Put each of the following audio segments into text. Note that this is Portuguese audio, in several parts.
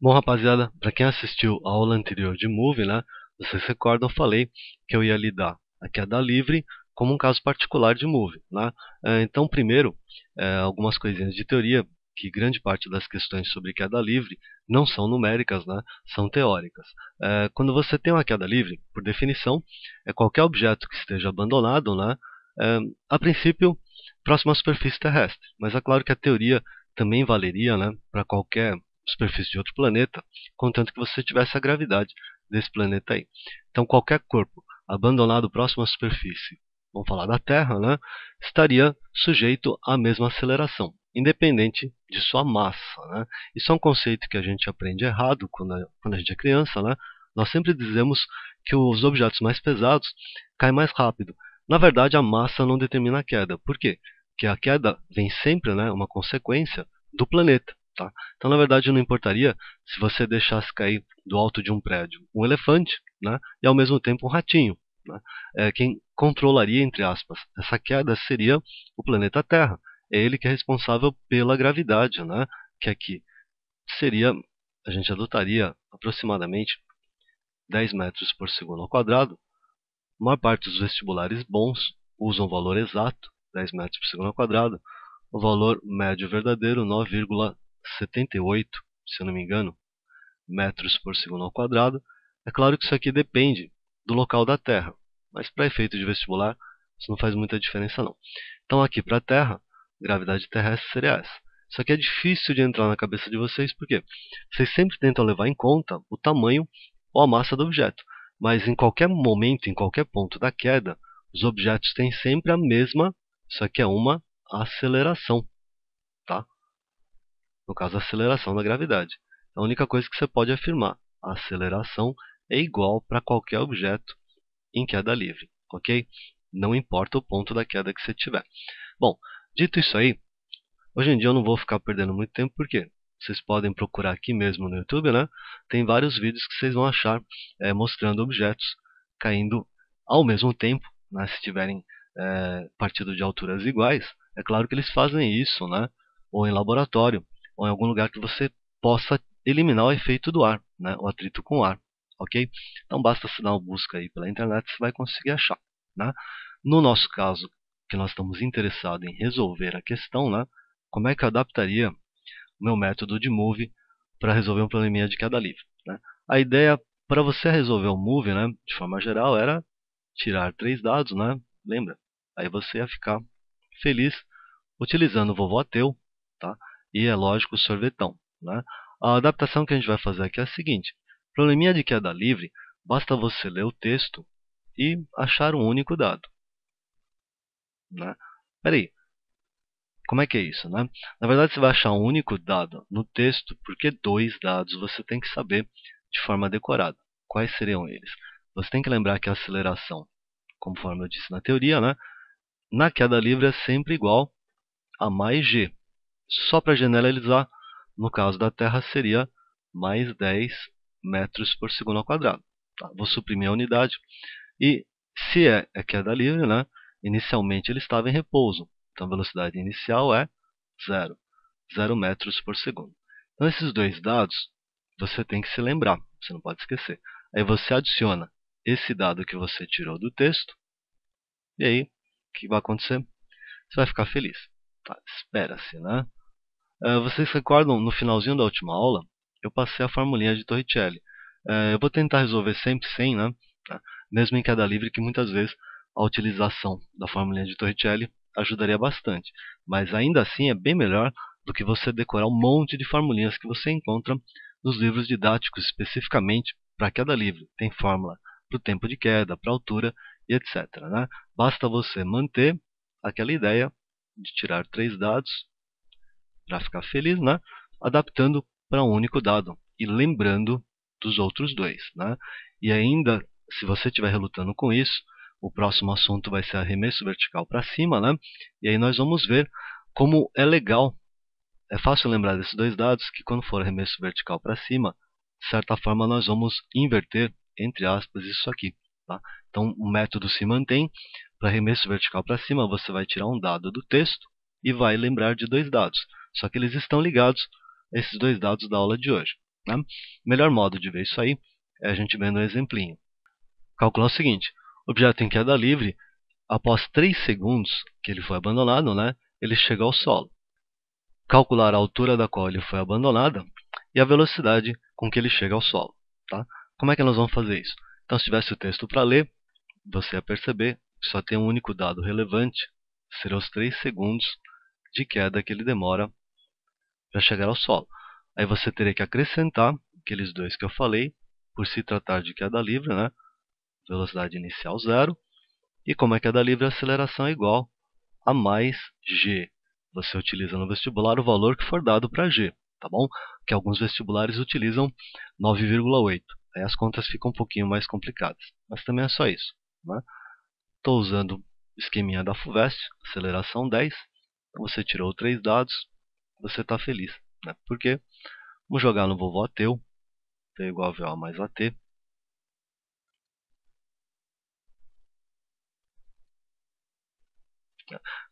Bom, rapaziada, para quem assistiu a aula anterior de Move, né, vocês recordam, eu falei que eu ia lidar a queda livre como um caso particular de Move, né? Então, primeiro, algumas coisinhas de teoria, que grande parte das questões sobre queda livre não são numéricas, né, são teóricas. Quando você tem uma queda livre, por definição, é qualquer objeto que esteja abandonado, né, a princípio, próximo à superfície terrestre. Mas é claro que a teoria também valeria, né, para qualquer superfície de outro planeta, contanto que você tivesse a gravidade desse planeta aí. Então, qualquer corpo abandonado próximo à superfície, vamos falar da Terra, né, estaria sujeito à mesma aceleração, independente de sua massa, né? Isso é um conceito que a gente aprende errado quando a gente é criança, né? Nós sempre dizemos que os objetos mais pesados caem mais rápido. Na verdade, a massa não determina a queda. Por quê? Porque a queda vem sempre, né, uma consequência do planeta. Tá? Então, na verdade, não importaria se você deixasse cair do alto de um prédio um elefante, né, e ao mesmo tempo um ratinho. Né? Quem controlaria, entre aspas, essa queda seria o planeta Terra. É ele que é responsável pela gravidade, né, que aqui seria, a gente adotaria aproximadamente 10 metros por segundo ao quadrado. A maior parte dos vestibulares bons usam o valor exato, 10 metros por segundo ao quadrado. O valor médio verdadeiro, 9,78, se eu não me engano, metros por segundo ao quadrado. É claro que isso aqui depende do local da Terra, mas para efeito de vestibular, isso não faz muita diferença não. Então aqui para a Terra, gravidade terrestre seria essa. Isso aqui é difícil de entrar na cabeça de vocês, porque vocês sempre tentam levar em conta o tamanho ou a massa do objeto. Mas em qualquer momento, em qualquer ponto da queda, os objetos têm sempre a mesma, isso aqui é uma aceleração, tá? No caso, a aceleração da gravidade. A única coisa que você pode afirmar, a aceleração é igual para qualquer objeto em queda livre, ok? Não importa o ponto da queda que você tiver. Bom, dito isso aí, hoje em dia eu não vou ficar perdendo muito tempo, porque vocês podem procurar aqui mesmo no YouTube, né? Tem vários vídeos que vocês vão achar mostrando objetos caindo ao mesmo tempo, né? Se tiverem partido de alturas iguais. É claro que eles fazem isso, né? Ou em laboratório, ou em algum lugar que você possa eliminar o efeito do ar, né? O atrito com o ar, ok? Então basta você dar uma busca aí pela internet, você vai conseguir achar, né? No nosso caso, que nós estamos interessados em resolver a questão, né? Como é que eu adaptaria o meu método de Move para resolver um probleminha de queda livre, né? A ideia para você resolver o Move, né, de forma geral, era tirar 3 dados, né? Lembra? Aí você ia ficar feliz utilizando o vovô ateu, tá? E é lógico o sorvetão, né? A adaptação que a gente vai fazer aqui é a seguinte: probleminha de queda livre, basta você ler o texto e achar um único dado, né? Peraí, como é que é isso, né? Na verdade, você vai achar um único dado no texto, porque 2 dados você tem que saber de forma decorada. Quais seriam eles? Você tem que lembrar que a aceleração, conforme eu disse na teoria, né, na queda livre é sempre igual a mais g. Só para generalizar, no caso da Terra seria mais 10 metros por segundo ao quadrado. Tá? Vou suprimir a unidade. E se é queda livre, né, inicialmente ele estava em repouso. Então a velocidade inicial é 0 metros por segundo. Então esses 2 dados você tem que se lembrar, você não pode esquecer. Aí você adiciona esse dado que você tirou do texto, e aí o que vai acontecer? Você vai ficar feliz. Tá, espera-se, né? Vocês recordam, no finalzinho da última aula, eu passei a formulinha de Torricelli. Eu vou tentar resolver sempre sem, né? Mesmo em queda livre, que muitas vezes a utilização da formulinha de Torricelli ajudaria bastante. Mas ainda assim é bem melhor do que você decorar um monte de formulinhas que você encontra nos livros didáticos, especificamente para queda livre. Tem fórmula para o tempo de queda, para a altura e etc. Né? Basta você manter aquela ideia de tirar 3 dados para ficar feliz, né? Adaptando para um único dado e lembrando dos outros 2. Né? E ainda, se você estiver relutando com isso, o próximo assunto vai ser arremesso vertical para cima, né? E aí nós vamos ver como é legal, é fácil lembrar desses 2 dados, que quando for arremesso vertical para cima, de certa forma nós vamos inverter, entre aspas, isso aqui. Tá? Então o método se mantém. Para arremesso vertical para cima, você vai tirar um dado do texto e vai lembrar de 2 dados. Só que eles estão ligados a esses 2 dados da aula de hoje. né? O melhor modo de ver isso aí é a gente vendo um exemplinho. Calcular o seguinte: o objeto em queda livre, após 3 segundos que ele foi abandonado, né, ele chega ao solo. Calcular a altura da qual ele foi abandonado e a velocidade com que ele chega ao solo. Tá? Como é que nós vamos fazer isso? Então, se tivesse o texto para ler, você ia perceber que só tem um único dado relevante, serão os 3 segundos de queda que ele demora para chegar ao solo. Aí você teria que acrescentar aqueles dois que eu falei, por se tratar de queda livre, né? Velocidade inicial zero. E como é queda livre, a aceleração é igual a mais g. Você utiliza no vestibular o valor que for dado para g, tá bom? Que alguns vestibulares utilizam 9,8. Aí as contas ficam um pouquinho mais complicadas, mas também é só isso, né? Estou usando o esqueminha da FUVEST, aceleração 10. Então você tirou 3 dados, você está feliz, né? Porque vamos jogar no vovô Ateu, T igual a VO mais AT.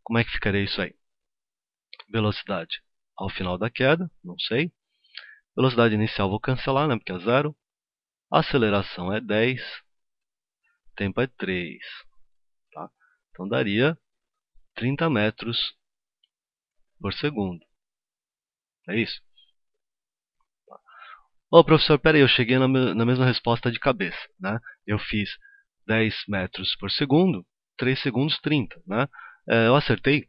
Como é que ficaria isso aí? Velocidade ao final da queda, não sei. Velocidade inicial vou cancelar, né, porque é zero. Aceleração é 10. Tempo é 3. Tá? Então daria 30 metros por segundo. É isso? Ô, professor, peraí, eu cheguei na mesma resposta de cabeça, né? Eu fiz 10 metros por segundo, 3 segundos 30, né? Eu acertei?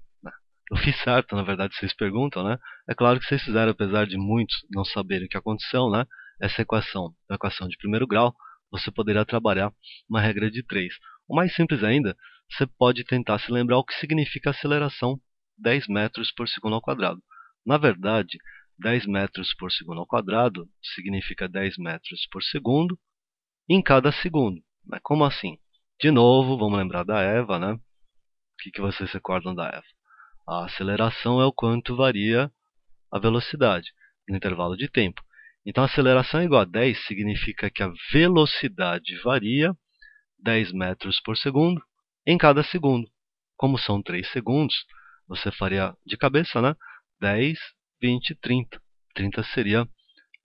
Eu fiz certo, na verdade, vocês perguntam, né? É claro que vocês fizeram, apesar de muitos não saberem o que aconteceu, né? Essa equação, a equação de primeiro grau, você poderia trabalhar uma regra de 3. O mais simples ainda, você pode tentar se lembrar o que significa aceleração 10 metros por segundo ao quadrado. Na verdade, 10 metros por segundo ao quadrado significa 10 metros por segundo em cada segundo. Mas como assim? De novo, vamos lembrar da Eva, né? O que vocês recordam da Eva? A aceleração é o quanto varia a velocidade no intervalo de tempo. Então, a aceleração é igual a 10 significa que a velocidade varia 10 metros por segundo em cada segundo. Como são 3 segundos, você faria de cabeça, né? 10, 20, 30. 30 seria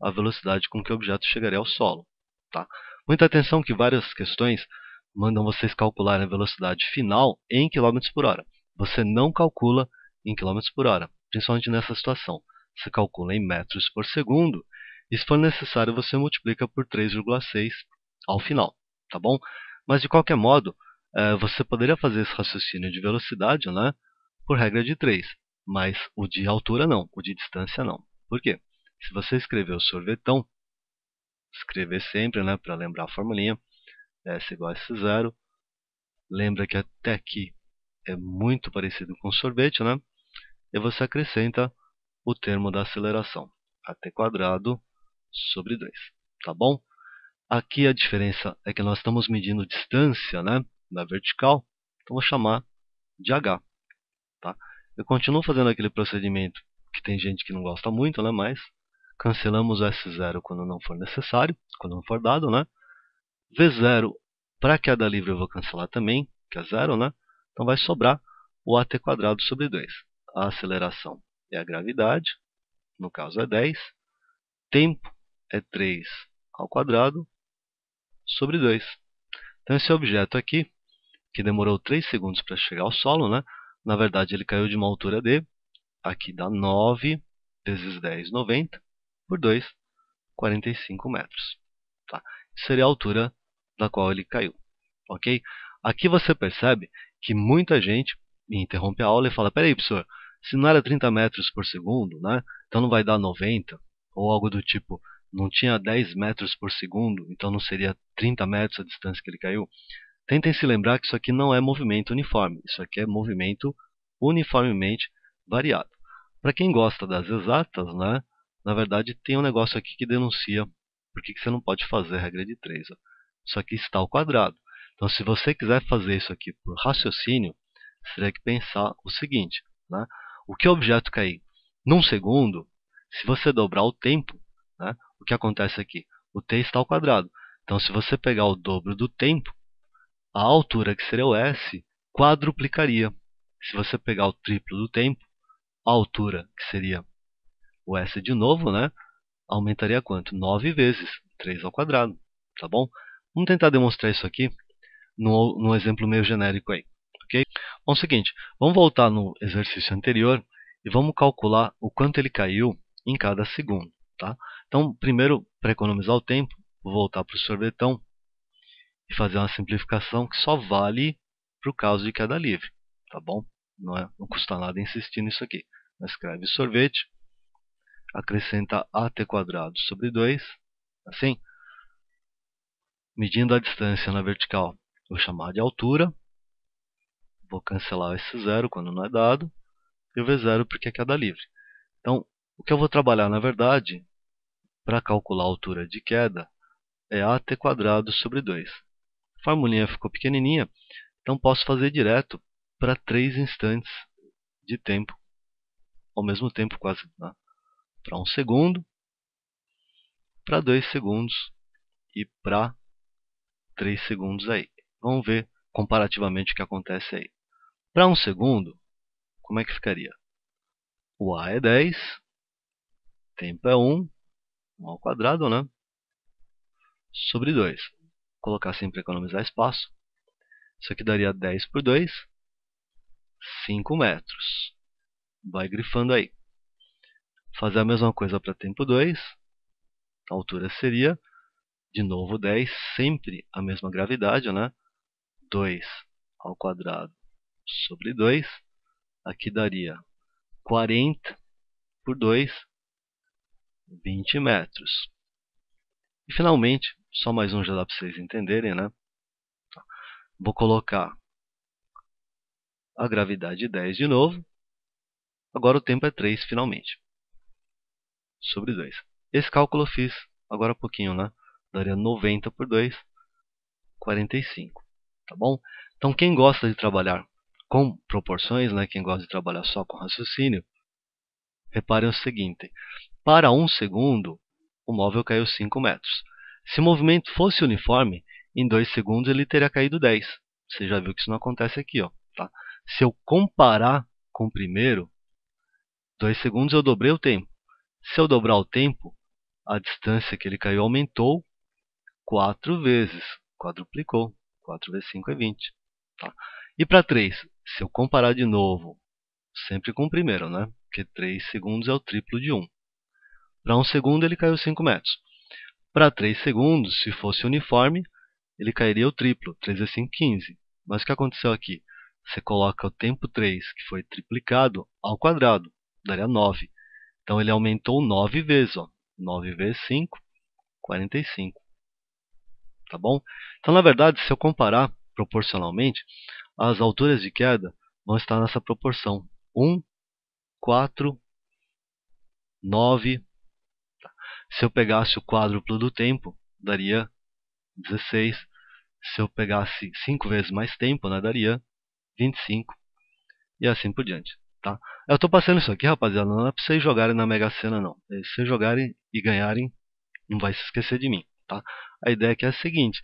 a velocidade com que o objeto chegaria ao solo. Tá? Muita atenção que várias questões mandam vocês calcularem a velocidade final em km por hora. Você não calcula em km por hora, principalmente nessa situação. Você calcula em metros por segundo e, se for necessário, você multiplica por 3,6 ao final, tá bom? Mas, de qualquer modo, você poderia fazer esse raciocínio de velocidade, né, por regra de 3, mas o de altura não, o de distância não. Por quê? Se você escrever o sorvetão, escrever sempre, né, para lembrar a formulinha, S igual a S0, lembra que até aqui é muito parecido com sorvete, né? E você acrescenta o termo da aceleração, AT quadrado sobre 2, tá bom? Aqui a diferença é que nós estamos medindo distância, né, na vertical, então vou chamar de H, tá? Eu continuo fazendo aquele procedimento que tem gente que não gosta muito, né, mas cancelamos o S0 quando não for necessário, quando não for dado, né? V0 para queda livre eu vou cancelar também, que é zero, né? Então vai sobrar o AT quadrado sobre 2. A aceleração é a gravidade, no caso é 10. Tempo é 3 ao quadrado sobre 2. Então esse objeto aqui, que demorou 3 segundos para chegar ao solo, né? Na verdade ele caiu de uma altura de, aqui dá 9 vezes 10, 90, por 2, 45 metros. Tá? Isso seria a altura da qual ele caiu. Ok? Aqui você percebe que muita gente me interrompe a aula e fala: peraí, professor, se não era 30 metros por segundo, né, então não vai dar 90, ou algo do tipo, não tinha 10 metros por segundo, então não seria 30 metros a distância que ele caiu. Tentem se lembrar que isso aqui não é movimento uniforme, isso aqui é movimento uniformemente variado. Para quem gosta das exatas, né, na verdade tem um negócio aqui que denuncia por que você não pode fazer a regra de 3. Ó. Isso aqui está ao quadrado. Então, se você quiser fazer isso aqui por raciocínio, você teria que pensar o seguinte, né? O que o objeto cair num segundo, se você dobrar o tempo, né, o que acontece aqui? O t está ao quadrado. Então, se você pegar o dobro do tempo, a altura, que seria o s, quadruplicaria. Se você pegar o triplo do tempo, a altura, que seria o s de novo, né, aumentaria quanto? 9 vezes 3 ao quadrado, tá bom? Vamos tentar demonstrar isso aqui num exemplo meio genérico aí, ok? Bom, é o seguinte, vamos voltar no exercício anterior e vamos calcular o quanto ele caiu em cada segundo, tá? Então, primeiro, para economizar o tempo, vou voltar para o sorvetão e fazer uma simplificação que só vale para o caso de queda livre, tá bom? Não custa nada insistir nisso aqui. Escreve sorvete, acrescenta at² sobre 2, assim, medindo a distância na vertical, vou chamar de altura, vou cancelar esse zero quando não é dado, e o V0 porque é queda livre. Então, o que eu vou trabalhar, na verdade, para calcular a altura de queda, é at² sobre 2. A formulinha ficou pequenininha, então posso fazer direto para 3 instantes de tempo, ao mesmo tempo quase, né? Para 1 segundo, para 2 segundos e para 3 segundos aí. Vamos ver comparativamente o que acontece aí. Para 1 segundo, como é que ficaria? O A é 10, tempo é 1, 1 ao quadrado, né? Sobre 2. Vou colocar assim para economizar espaço. Isso aqui daria 10 por 2, 5 metros. Vai grifando aí. Fazer a mesma coisa para tempo 2. A altura seria, de novo, 10, sempre a mesma gravidade, né? 2 ao quadrado sobre 2. Aqui daria 40 por 2, 20 metros. E finalmente, só mais um já dá para vocês entenderem, né? Vou colocar a gravidade 10 de novo. Agora o tempo é 3 finalmente. Sobre 2. Esse cálculo eu fiz agora há pouquinho, né? Daria 90 por 2, 45. Tá bom? Então quem gosta de trabalhar com proporções, né? Quem gosta de trabalhar só com raciocínio, reparem o seguinte. Para 1 segundo, o móvel caiu 5 metros. Se o movimento fosse uniforme, em 2 segundos ele teria caído 10. Você já viu que isso não acontece aqui, ó, tá? Se eu comparar com o primeiro, 2 segundos eu dobrei o tempo. Se eu dobrar o tempo, a distância que ele caiu aumentou 4 vezes. Quadruplicou. 4 vezes 5 é 20. Tá? E para 3, se eu comparar de novo, sempre com o primeiro, né? Porque 3 segundos é o triplo de 1. Para 1 segundo ele caiu 5 metros. Para 3 segundos, se fosse uniforme, ele cairia o triplo. 3 vezes 5, 15. Mas o que aconteceu aqui? Você coloca o tempo 3, que foi triplicado, ao quadrado. Daria 9. Então ele aumentou 9 vezes. Ó. 9 vezes 5, 45. Tá bom? Então, na verdade, se eu comparar proporcionalmente, as alturas de queda vão estar nessa proporção. 1, 4, 9. Se eu pegasse o quádruplo do tempo, daria 16. Se eu pegasse 5 vezes mais tempo, né, daria 25. E assim por diante. Tá? Eu estou passando isso aqui, rapaziada, não é para vocês jogarem na Mega Sena, não. Se vocês jogarem e ganharem, não vai se esquecer de mim. Tá? A ideia aqui é a seguinte: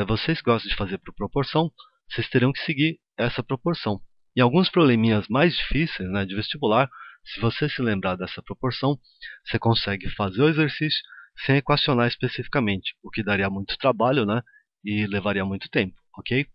vocês gostam de fazer por proporção, vocês terão que seguir essa proporção. Em alguns probleminhas mais difíceis, né, de vestibular, se você se lembrar dessa proporção, você consegue fazer o exercício sem equacionar especificamente, o que daria muito trabalho, né, e levaria muito tempo, ok?